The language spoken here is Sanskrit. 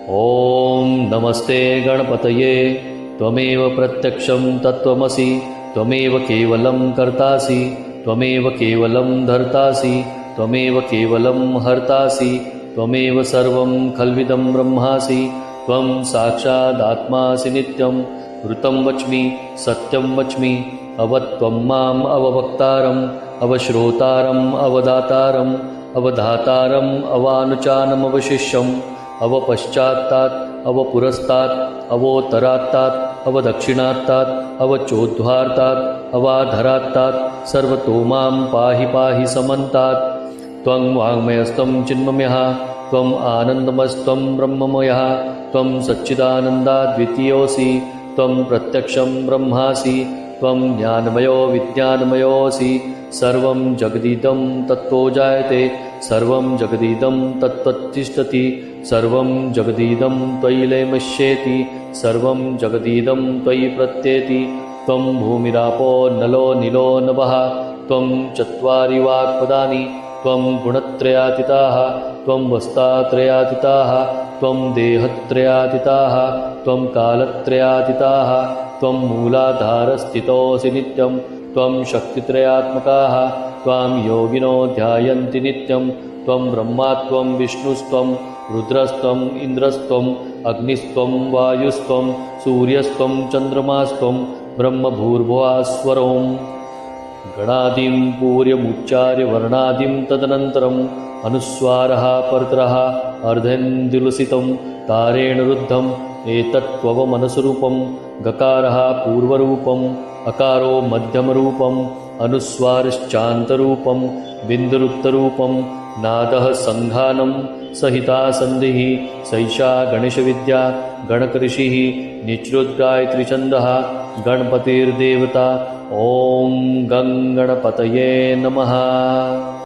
ॐ नमस्ते गणपतये त्वमेव प्रत्यक्षं तत्त्वमसि त्वमेव केवलं कर्तासि त्वमेव केवलं धर्तासि त्वमेव केवलं हर्तासि त्वमेव सर्वं खल्विदं ब्रह्मासि त्वं साक्षादात्मासि नित्यं ऋतं वच्मि सत्यं वच्मि अवत्वं माम् अववक्तारम् अवश्रोतारम् अवदातारम् अवधातारम् अवानुचानमवशिष्यम् अवपश्चात्तात् अवपुरस्तात् अवोत्तरात्तात् अवदक्षिणात्तात् अवचोद्ध्वार्तात् अवाधरात्तात् सर्वतो मां पाहि पाहि समन्तात् त्वं वाङ्मयस्त्वं चिन्मयः त्वम् आनन्दमस्त्वं ब्रह्ममयः त्वं सच्चिदानन्दाद्वितीयोऽसि त्वं प्रत्यक्षं ब्रह्मासि त्वं ज्ञानमयो विज्ञानमयोऽसि सर्वं जगदिदं तत्तो जायते सर्वं जगदिदं तत्त्वतिष्ठति सर्वं जगदिदं त्वयि लयमश्येति सर्वं जगदिदं त्वयि प्रत्येति त्वं भूमिरापो नलो नीलो नभः त्वं चत्वारि वाक्पदानि त्वं गुणत्रयातीताः त्वं वस्तात्रयातीताः त्वं देहत्रयातीताः त्वं कालत्रयातीताः त्वं मूलाधारस्थितोऽसि नित्यं त्वं शक्तित्रयात्मकाः त्वां योगिनो ध्यायन्ति नित्यं त्वं ब्रह्मा त्वं विष्णुस्त्वं रुद्रस्त्वम् इन्द्रस्त्वम् अग्निस्त्वं वायुस्त्वं सूर्यस्त्वं चन्द्रमास्त्वं ब्रह्मभूर्भुवस्वरोम् गणादिं पूर्यमुच्चार्य वर्णादिं तदनन्तरम् अनुस्वारः परतरः अर्धेन्दुलसितं तारेण रुद्धम् एतत्त्वमनसरूपं गकारः पूर्वरूपम् अकारो मध्यमरूपम् अनुस्वारश्चान्तरूपं बिन्दुरुत्तरूपं नादः सङ्घानं सहिता सन्धिः सैषा गणेशविद्या गणकऋषिः निच्रुद्गायत्रीछन्दः गणपतिर्देवता ॐ गं गणपतये नमः।